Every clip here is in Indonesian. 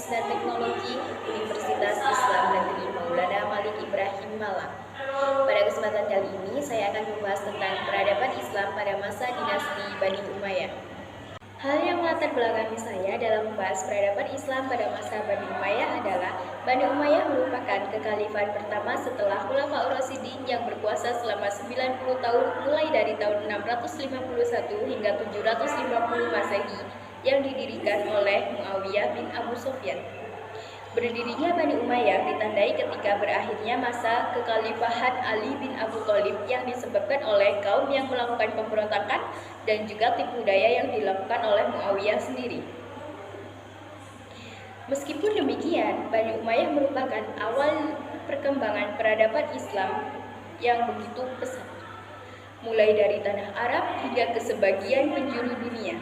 Sains dan Teknologi Universitas Islam Negeri Maulana Malik Ibrahim Malang. Pada kesempatan kali ini, saya akan membahas tentang peradaban Islam pada masa dinasti Bani Umayyah. Hal yang melatar belakangi saya dalam membahas peradaban Islam pada masa Bani Umayyah adalah Bani Umayyah merupakan kekhalifahan pertama setelah Khulafaur Rasyidin yang berkuasa selama 90 tahun mulai dari tahun 651 hingga 750 Masehi yang didirikan oleh Muawiyah bin Abu Sufyan. Berdirinya Bani Umayyah ditandai ketika berakhirnya masa kekhalifahan Ali bin Abu Thalib yang disebabkan oleh kaum yang melakukan pemberontakan dan juga tipu daya yang dilakukan oleh Muawiyah sendiri. Meskipun demikian, Bani Umayyah merupakan awal perkembangan peradaban Islam yang begitu pesat, mulai dari tanah Arab hingga ke sebagian penjuru dunia.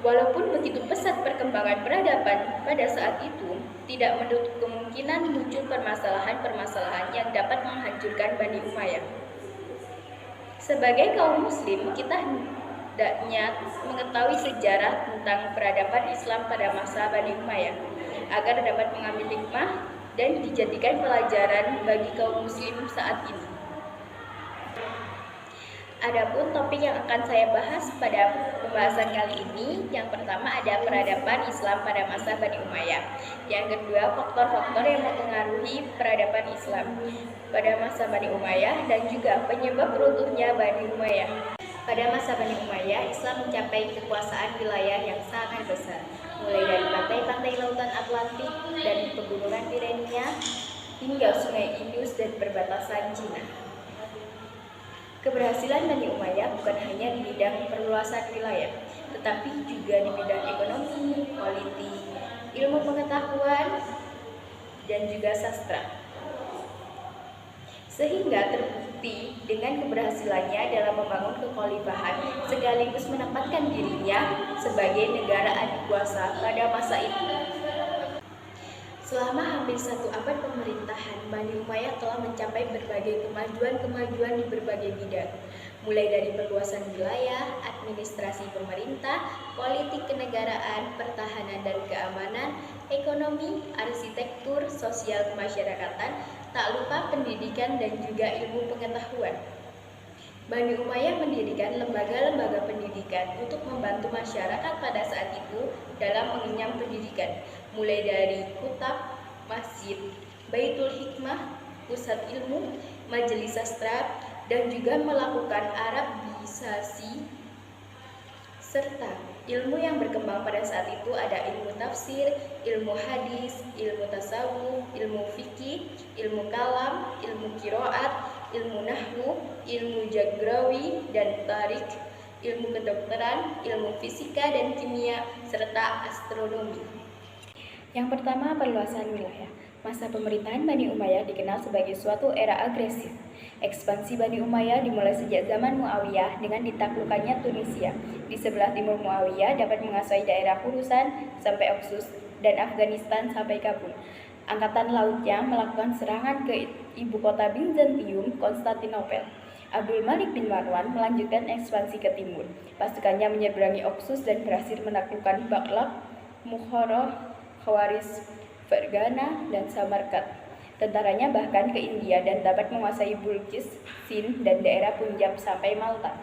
Walaupun begitu pesat perkembangan peradaban pada saat itu, tidak menutup kemungkinan muncul permasalahan-permasalahan yang dapat menghancurkan Bani Umayyah. Sebagai kaum muslim, kita hendaknya mengetahui sejarah tentang peradaban Islam pada masa Bani Umayyah, agar dapat mengambil hikmah dan dijadikan pelajaran bagi kaum muslim saat ini. Adapun topik yang akan saya bahas pada pembahasan kali ini, yang pertama ada peradaban Islam pada masa Bani Umayyah. Yang kedua, faktor-faktor yang mempengaruhi peradaban Islam pada masa Bani Umayyah dan juga penyebab runtuhnya Bani Umayyah. Pada masa Bani Umayyah, Islam mencapai kekuasaan wilayah yang sangat besar, mulai dari pantai-pantai lautan Atlantik dan pegunungan Pirenia hingga sungai Indus dan perbatasan Cina. Keberhasilan Bani Umayyah bukan hanya di bidang perluasan wilayah, tetapi juga di bidang ekonomi, politik, ilmu pengetahuan, dan juga sastra. Sehingga terbukti dengan keberhasilannya dalam membangun kekhalifahan sekaligus menempatkan dirinya sebagai negara adikuasa pada masa itu. Selama hampir 1 abad pemerintahan, Bani Umayyah telah mencapai berbagai kemajuan-kemajuan di berbagai bidang, mulai dari perluasan wilayah, administrasi pemerintah, politik kenegaraan, pertahanan dan keamanan, ekonomi, arsitektur, sosial kemasyarakatan, tak lupa pendidikan dan juga ilmu pengetahuan. Bani Umayyah mendirikan lembaga-lembaga pendidikan untuk membantu masyarakat pada saat itu dalam mengenyam pendidikan, mulai dari kutab, masjid, baitul hikmah, pusat ilmu, majelis sastra, dan juga melakukan Arabisasi serta ilmu yang berkembang pada saat itu ada ilmu tafsir, ilmu hadis, ilmu tasawuf, ilmu fikih, ilmu kalam, ilmu qiraat, ilmu nahwu, ilmu jagrawi dan tarik, ilmu kedokteran, ilmu fisika dan kimia, serta astronomi. Yang pertama, perluasan wilayah. Masa pemerintahan Bani Umayyah dikenal sebagai suatu era agresif. Ekspansi Bani Umayyah dimulai sejak zaman Muawiyah dengan ditaklukkannya Tunisia. Di sebelah timur Muawiyah dapat menguasai daerah Khorasan sampai Oxus dan Afghanistan sampai Kabul. Angkatan lautnya melakukan serangan ke ibu kota Bizantium, Konstantinopel. Abdul Malik bin Marwan melanjutkan ekspansi ke timur. Pasukannya menyeberangi Oxus dan berhasil menaklukkan Baghlab, Bukhara, Khawarizm, Fergana, dan Samarkand. Tentaranya bahkan ke India dan dapat menguasai Bulqis, Sind, dan daerah Punjab sampai Malta.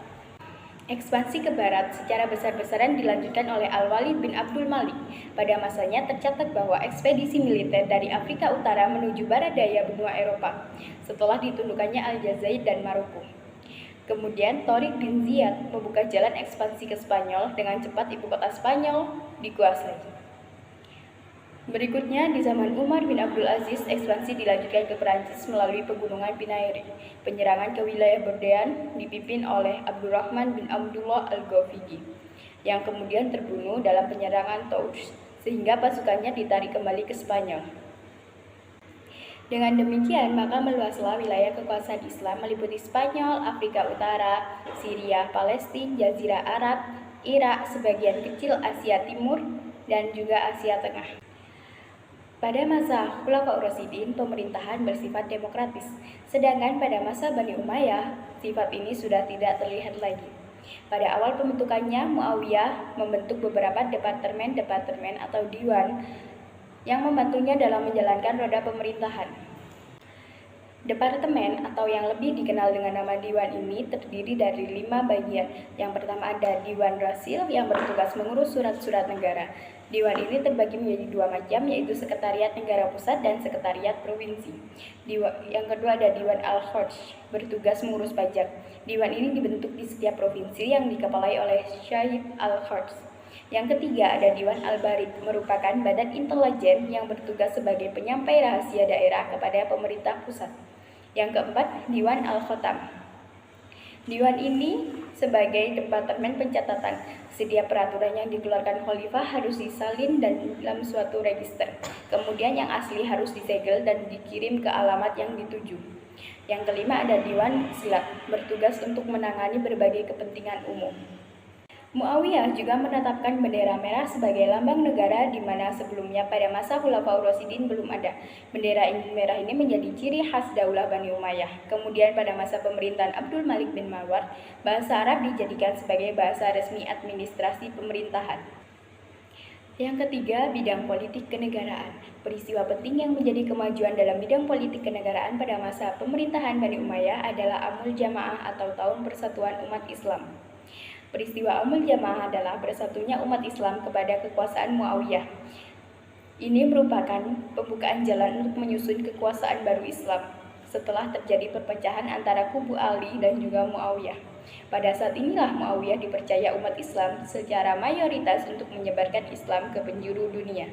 Ekspansi ke barat secara besar-besaran dilanjutkan oleh Al-Walid bin Abdul Malik. Pada masanya tercatat bahwa ekspedisi militer dari Afrika Utara menuju barat daya benua Eropa setelah ditundukkannya Aljazair dan Maroko. Kemudian Tariq bin Ziyad membuka jalan ekspansi ke Spanyol, dengan cepat ibu kota Spanyol dikuasai. Berikutnya, di zaman Umar bin Abdul Aziz, ekspansi dilanjutkan ke Perancis melalui pegunungan Pinaire. Penyerangan ke wilayah Bordeaux dipimpin oleh Abdurrahman bin Abdullah Al-Ghafidi, yang kemudian terbunuh dalam penyerangan Tours, sehingga pasukannya ditarik kembali ke Spanyol. Dengan demikian, maka meluaslah wilayah kekuasaan Islam meliputi Spanyol, Afrika Utara, Syria, Palestina, Jazirah Arab, Irak, sebagian kecil Asia Timur, dan juga Asia Tengah. Pada masa Khulafaur Rasyidin, pemerintahan bersifat demokratis, sedangkan pada masa Bani Umayyah, sifat ini sudah tidak terlihat lagi. Pada awal pembentukannya, Muawiyah membentuk beberapa departemen-departemen atau diwan yang membantunya dalam menjalankan roda pemerintahan. Departemen atau yang lebih dikenal dengan nama Diwan ini terdiri dari 5 bagian. Yang pertama ada Diwan Rasil yang bertugas mengurus surat-surat negara. Diwan ini terbagi menjadi 2 macam, yaitu Sekretariat Negara Pusat dan Sekretariat Provinsi. Yang kedua ada Diwan Al-Kharj, bertugas mengurus pajak. Diwan ini dibentuk di setiap provinsi yang dikepalai oleh Syahid Al-Kharj. Yang ketiga ada Diwan Al-Barid, merupakan badan intelijen yang bertugas sebagai penyampai rahasia daerah kepada pemerintah pusat. Yang keempat, Diwan Al-Khotam. Diwan ini sebagai departemen pencatatan. Setiap peraturan yang dikeluarkan khalifah harus disalin dan dalam suatu register. Kemudian yang asli harus disegel dan dikirim ke alamat yang dituju. Yang kelima ada Diwan Silat, bertugas untuk menangani berbagai kepentingan umum. Muawiyah juga menetapkan bendera merah sebagai lambang negara di mana sebelumnya pada masa Khulafaur Rasyidin belum ada. Bendera merah ini menjadi ciri khas Daulah Bani Umayyah. Kemudian pada masa pemerintahan Abdul Malik bin Marwan, bahasa Arab dijadikan sebagai bahasa resmi administrasi pemerintahan. Yang ketiga, bidang politik kenegaraan. Peristiwa penting yang menjadi kemajuan dalam bidang politik kenegaraan pada masa pemerintahan Bani Umayyah adalah Amul Jamaah atau Tahun Persatuan Umat Islam. Peristiwa Amul Jamaah adalah bersatunya umat Islam kepada kekuasaan Muawiyah. Ini merupakan pembukaan jalan untuk menyusun kekuasaan baru Islam setelah terjadi perpecahan antara kubu Ali dan juga Muawiyah. Pada saat inilah Muawiyah dipercaya umat Islam secara mayoritas untuk menyebarkan Islam ke penjuru dunia.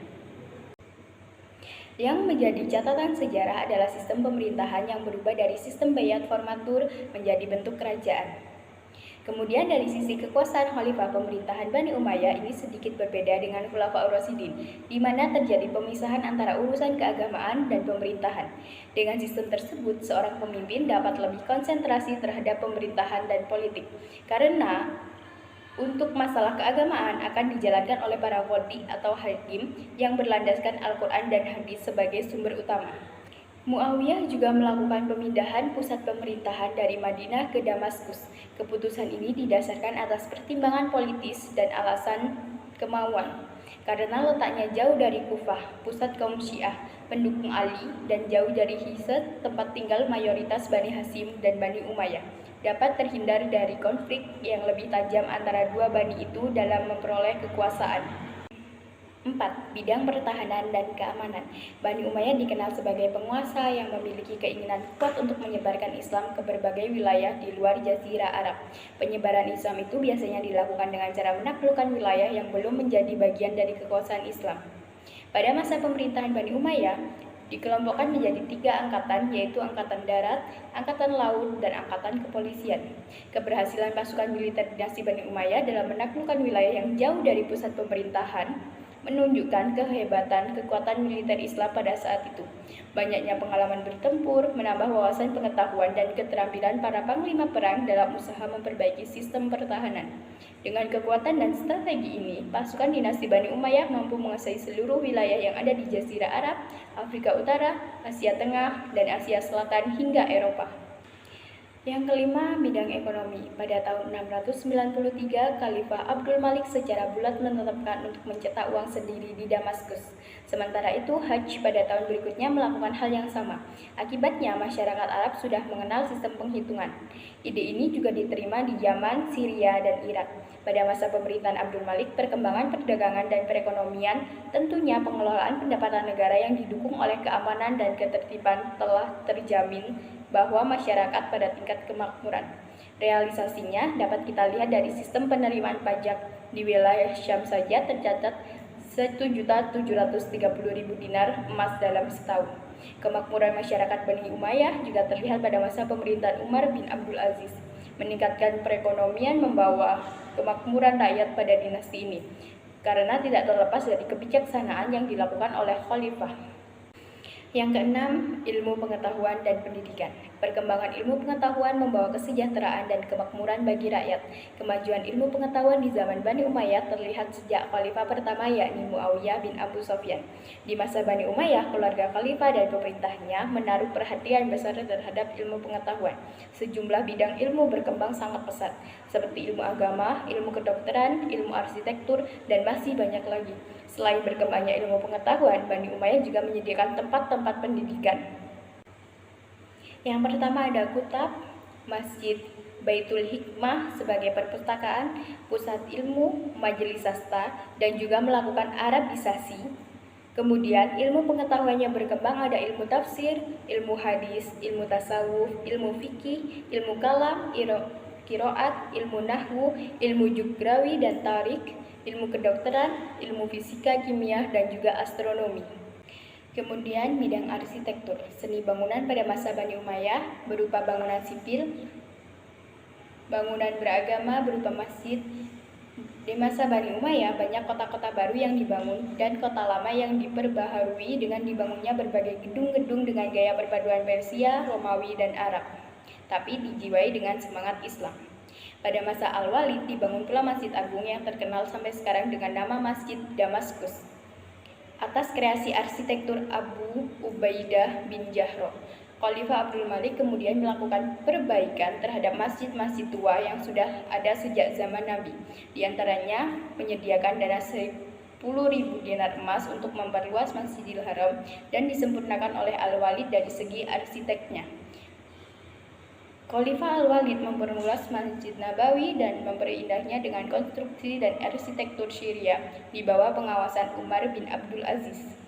Yang menjadi catatan sejarah adalah sistem pemerintahan yang berubah dari sistem bayat formatur menjadi bentuk kerajaan. Kemudian dari sisi kekuasaan khalifah pemerintahan Bani Umayyah ini sedikit berbeda dengan Khulafaur Rasyidin, di mana terjadi pemisahan antara urusan keagamaan dan pemerintahan. Dengan sistem tersebut, seorang pemimpin dapat lebih konsentrasi terhadap pemerintahan dan politik, karena untuk masalah keagamaan akan dijalankan oleh para qadhi atau hakim yang berlandaskan Al-Quran dan hadis sebagai sumber utama. Muawiyah juga melakukan pemindahan pusat pemerintahan dari Madinah ke Damaskus. Keputusan ini didasarkan atas pertimbangan politis dan alasan kemauan. Karena letaknya jauh dari Kufah, pusat kaum Syiah, pendukung Ali, dan jauh dari Hizr, tempat tinggal mayoritas Bani Hashim dan Bani Umayyah, dapat terhindar dari konflik yang lebih tajam antara dua bani itu dalam memperoleh kekuasaan. 4. Bidang pertahanan dan keamanan. Bani Umayyah dikenal sebagai penguasa yang memiliki keinginan kuat untuk menyebarkan Islam ke berbagai wilayah di luar Jazirah Arab. Penyebaran Islam itu biasanya dilakukan dengan cara menaklukkan wilayah yang belum menjadi bagian dari kekuasaan Islam. Pada masa pemerintahan Bani Umayyah, dikelompokkan menjadi 3 angkatan, yaitu Angkatan Darat, Angkatan Laut, dan Angkatan Kepolisian. Keberhasilan pasukan militer dinasti Bani Umayyah dalam menaklukkan wilayah yang jauh dari pusat pemerintahan menunjukkan kehebatan kekuatan militer Islam pada saat itu. Banyaknya pengalaman bertempur, menambah wawasan pengetahuan dan keterampilan para panglima perang dalam usaha memperbaiki sistem pertahanan. Dengan kekuatan dan strategi ini, pasukan dinasti Bani Umayyah mampu menguasai seluruh wilayah yang ada di Jazirah Arab, Afrika Utara, Asia Tengah, dan Asia Selatan hingga Eropa. Yang kelima, bidang ekonomi. Pada tahun 693, Khalifah Abdul Malik secara bulat menetapkan untuk mencetak uang sendiri di Damaskus. Sementara itu, Hajj pada tahun berikutnya melakukan hal yang sama. Akibatnya, masyarakat Arab sudah mengenal sistem penghitungan. Ide ini juga diterima di Yaman, Syria, dan Irak. Pada masa pemerintahan Abdul Malik, perkembangan perdagangan dan perekonomian, tentunya pengelolaan pendapatan negara yang didukung oleh keamanan dan ketertiban telah terjamin bahwa masyarakat pada tingkat kemakmuran. Realisasinya dapat kita lihat dari sistem penerimaan pajak. Di wilayah Syam saja tercatat 1.730.000 dinar emas dalam setahun. Kemakmuran masyarakat Bani Umayyah juga terlihat pada masa pemerintahan Umar bin Abdul Aziz. Meningkatkan perekonomian membawa kemakmuran rakyat pada dinasti ini, karena tidak terlepas dari kebijaksanaan yang dilakukan oleh khalifah. Yang keenam, ilmu pengetahuan dan pendidikan. Perkembangan ilmu pengetahuan membawa kesejahteraan dan kemakmuran bagi rakyat. Kemajuan ilmu pengetahuan di zaman Bani Umayyah terlihat sejak khalifah pertama yakni Muawiyah bin Abu Sufyan. Di masa Bani Umayyah, keluarga khalifah dan pemerintahnya menaruh perhatian besar terhadap ilmu pengetahuan. Sejumlah bidang ilmu berkembang sangat pesat, seperti ilmu agama, ilmu kedokteran, ilmu arsitektur, dan masih banyak lagi. Selain berkembangnya ilmu pengetahuan, Bani Umayyah juga menyediakan tempat-tempat pendidikan. Yang pertama ada Kutab, Masjid Baitul Hikmah sebagai perpustakaan, pusat ilmu, majelis sastra, dan juga melakukan Arabisasi. Kemudian ilmu pengetahuannya berkembang ada ilmu tafsir, ilmu hadis, ilmu tasawuf, ilmu fikih, ilmu kalam, qiraat, ilmu nahwu, ilmu jugrawi dan tarik, ilmu kedokteran, ilmu fisika, kimia, dan juga astronomi. Kemudian bidang arsitektur, seni bangunan pada masa Bani Umayyah berupa bangunan sipil, bangunan beragama berupa masjid. Di masa Bani Umayyah banyak kota-kota baru yang dibangun dan kota lama yang diperbaharui dengan dibangunnya berbagai gedung-gedung dengan gaya perpaduan Persia, Romawi, dan Arab, tapi dijiwai dengan semangat Islam. Pada masa Al-Walid dibangun pula Masjid Agung yang terkenal sampai sekarang dengan nama Masjid Damaskus. Atas kreasi arsitektur Abu Ubaidah bin Jahro, Khalifah Abdul Malik kemudian melakukan perbaikan terhadap masjid-masjid tua yang sudah ada sejak zaman Nabi. Di antaranya menyediakan dana 10.000 dinar emas untuk memperluas Masjidil Haram dan disempurnakan oleh Al-Walid dari segi arsiteknya. Khalifah Al-Walid memperluas Masjid Nabawi dan memperindahnya dengan konstruksi dan arsitektur Syria di bawah pengawasan Umar bin Abdul Aziz.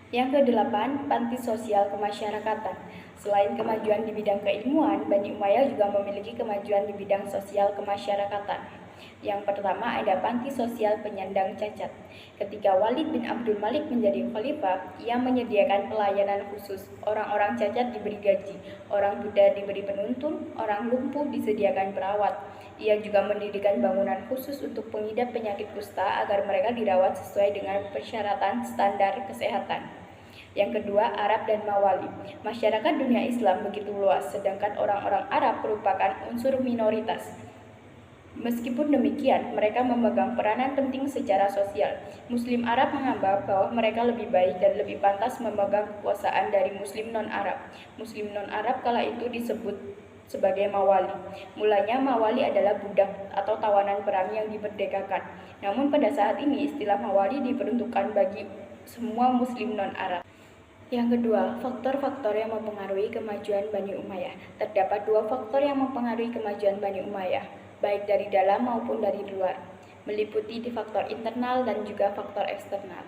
Yang kedelapan, panti sosial kemasyarakatan. Selain kemajuan di bidang keilmuan, Bani Umayyah juga memiliki kemajuan di bidang sosial kemasyarakatan. Yang pertama ada panti sosial penyandang cacat. Ketika Walid bin Abdul Malik menjadi khalifah, ia menyediakan pelayanan khusus. Orang-orang cacat diberi gaji, orang buta diberi penuntun, orang lumpuh disediakan perawat. Ia juga mendirikan bangunan khusus untuk pengidap penyakit kusta agar mereka dirawat sesuai dengan persyaratan standar kesehatan. Yang kedua, Arab dan Mawali. Masyarakat dunia Islam begitu luas, sedangkan orang-orang Arab merupakan unsur minoritas. Meskipun demikian, mereka memegang peranan penting secara sosial. Muslim Arab menganggap bahwa mereka lebih baik dan lebih pantas memegang kekuasaan dari Muslim non-Arab. Muslim non-Arab kala itu disebut sebagai Mawali. Mulanya Mawali adalah budak atau tawanan perang yang diperdekakan. Namun pada saat ini istilah Mawali diperuntukkan bagi semua Muslim non-Arab. Yang kedua, faktor-faktor yang mempengaruhi kemajuan Bani Umayyah. Terdapat dua faktor yang mempengaruhi kemajuan Bani Umayyah, baik dari dalam maupun dari luar, meliputi di faktor internal dan juga faktor eksternal.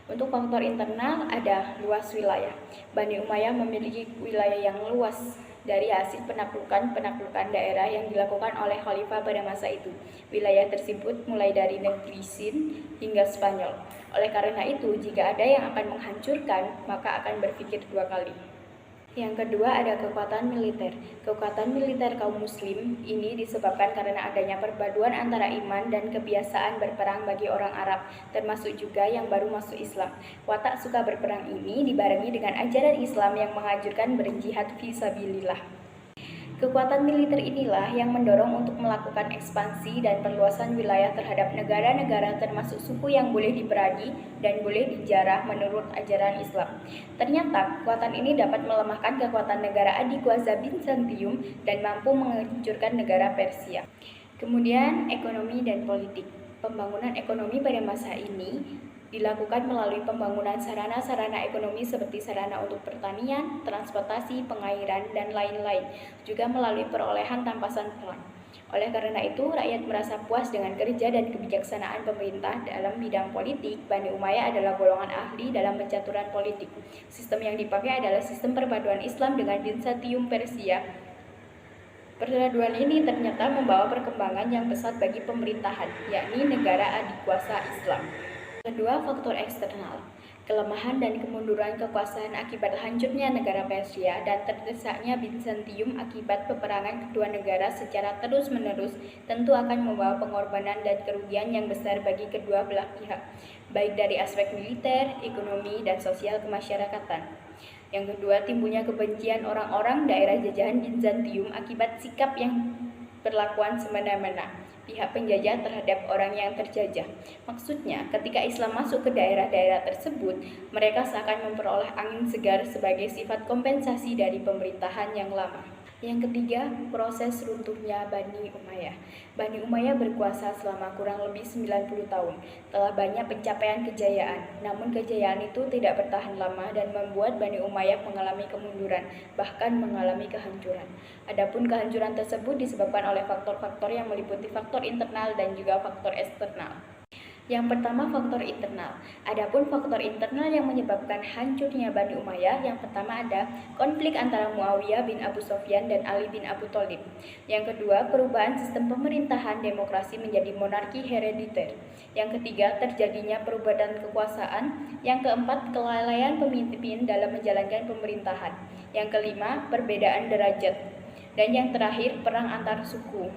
Untuk faktor internal ada luas wilayah. Bani Umayyah memiliki wilayah yang luas dari hasil penaklukan daerah yang dilakukan oleh khalifah pada masa itu. Wilayah tersebut mulai dari negeri Sind hingga Spanyol. Oleh karena itu, jika ada yang akan menghancurkan, maka akan berpikir dua kali. Yang kedua ada kekuatan militer. Kekuatan militer kaum muslim ini disebabkan karena adanya perpaduan antara iman dan kebiasaan berperang bagi orang Arab, termasuk juga yang baru masuk Islam. Watak suka berperang ini dibarengi dengan ajaran Islam yang menganjurkan berjihad fi sabilillah. Kekuatan militer inilah yang mendorong untuk melakukan ekspansi dan perluasan wilayah terhadap negara-negara termasuk suku yang boleh diperangi dan boleh dijarah menurut ajaran Islam. Ternyata, kekuatan ini dapat melemahkan kekuatan negara adik kuasa Bizantium dan mampu menghancurkan negara Persia. Kemudian, ekonomi dan politik. Pembangunan ekonomi pada masa ini dilakukan melalui pembangunan sarana-sarana ekonomi seperti sarana untuk pertanian, transportasi, pengairan, dan lain-lain, juga melalui perolehan tampasan pelang. Oleh karena itu, rakyat merasa puas dengan kerja dan kebijaksanaan pemerintah dalam bidang politik. Bani Umayyah adalah golongan ahli dalam pencaturan politik. Sistem yang dipakai adalah sistem perpaduan Islam dengan Bizantium Persia. Perpaduan ini ternyata membawa perkembangan yang pesat bagi pemerintahan, yakni negara adikuasa Islam. Kedua, faktor eksternal. kelemahan dan kemunduran kekuasaan akibat hancurnya negara Persia dan terdesaknya Bizantium akibat peperangan kedua negara secara terus-menerus tentu akan membawa pengorbanan dan kerugian yang besar bagi kedua belah pihak, baik dari aspek militer, ekonomi, dan sosial kemasyarakatan. Yang kedua, timbulnya kebencian orang-orang daerah jajahan Bizantium akibat sikap yang perlakuan semena-mena pihak penjajah terhadap orang yang terjajah. Maksudnya, ketika Islam masuk ke daerah-daerah tersebut, mereka seakan memperoleh angin segar sebagai sifat kompensasi dari pemerintahan yang lama. Yang ketiga, proses runtuhnya Bani Umayyah. Bani Umayyah berkuasa selama kurang lebih 90 tahun. Telah banyak pencapaian kejayaan, namun kejayaan itu tidak bertahan lama dan membuat Bani Umayyah mengalami kemunduran, bahkan mengalami kehancuran. Adapun kehancuran tersebut disebabkan oleh faktor-faktor yang meliputi faktor internal dan juga faktor eksternal. Yang pertama, faktor internal. Adapun faktor internal yang menyebabkan hancurnya Bani Umayyah, yang pertama ada konflik antara Muawiyah bin Abu Sufyan dan Ali bin Abu Thalib. Yang kedua, perubahan sistem pemerintahan demokrasi menjadi monarki herediter. Yang ketiga, terjadinya perubahan kekuasaan. Yang keempat, kelalaian pemimpin dalam menjalankan pemerintahan. Yang kelima, perbedaan derajat. Dan yang terakhir, perang antar suku.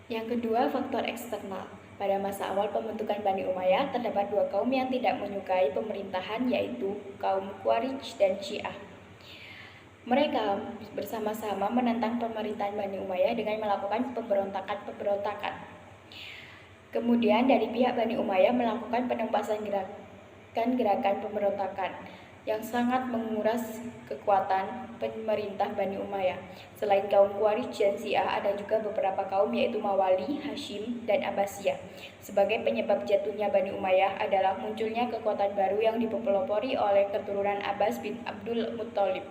Yang kedua, faktor eksternal. Pada masa awal pembentukan Bani Umayyah, terdapat dua kaum yang tidak menyukai pemerintahan, yaitu kaum Khawarij dan Syiah. Mereka bersama-sama menentang pemerintahan Bani Umayyah dengan melakukan pemberontakan. Kemudian dari pihak Bani Umayyah melakukan penempasan gerakan pemberontakan yang sangat menguras kekuatan pemerintah Bani Umayyah. Selain kaum Khawarij dan Syiah, ada juga beberapa kaum yaitu Mawali, Hashim, dan Abbasiyah. Sebagai penyebab jatuhnya Bani Umayyah adalah munculnya kekuatan baru yang dipelopori oleh keturunan Abbas bin Abdul Muthalib.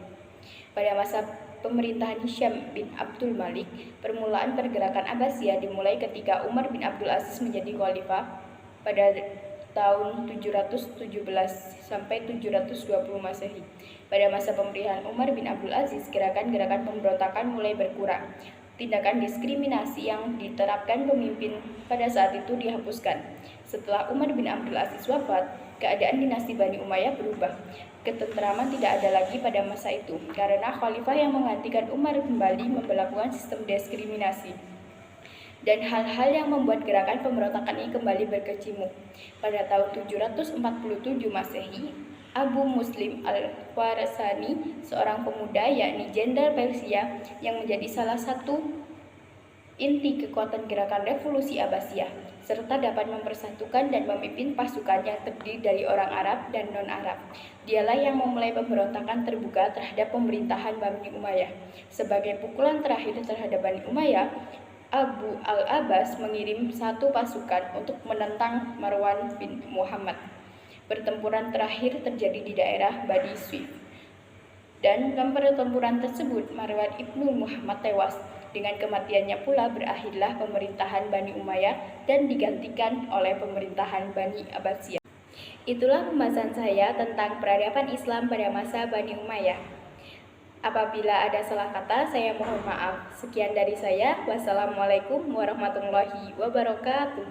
Pada masa pemerintahan Hisham bin Abdul Malik, permulaan pergerakan Abbasiyah dimulai ketika Umar bin Abdul Aziz menjadi khalifah pada tahun 717 sampai 720 Masehi. Pada masa pemerintahan Umar bin Abdul Aziz, gerakan-gerakan pemberontakan mulai berkurang. Tindakan diskriminasi yang diterapkan pemimpin pada saat itu dihapuskan. Setelah Umar bin Abdul Aziz wafat, keadaan dinasti Bani Umayyah berubah. Ketentraman tidak ada lagi pada masa itu, karena khalifah yang menggantikan Umar kembali memperlakukan sistem diskriminasi. Dan hal-hal yang membuat gerakan pemberontakan ini kembali berkecamuk. Pada tahun 747 Masehi, Abu Muslim al-Khwarasani, seorang pemuda yakni jenderal Persia yang menjadi salah satu inti kekuatan gerakan revolusi Abbasiyah, serta dapat mempersatukan dan memimpin pasukan yang terdiri dari orang Arab dan non-Arab. Dialah yang memulai pemberontakan terbuka terhadap pemerintahan Bani Umayyah. Sebagai pukulan terakhir terhadap Bani Umayyah, Abu al-Abbas mengirim satu pasukan untuk menentang Marwan bin Muhammad. Pertempuran terakhir terjadi di daerah Bani Suif. Dan dalam pertempuran tersebut, Marwan ibnu Muhammad tewas. Dengan kematiannya pula berakhirlah pemerintahan Bani Umayyah dan digantikan oleh pemerintahan Bani Abbasiyah. Itulah pembahasan saya tentang peradaban Islam pada masa Bani Umayyah. Apabila ada salah kata, saya mohon maaf. Sekian dari saya. Wassalamualaikum warahmatullahi wabarakatuh.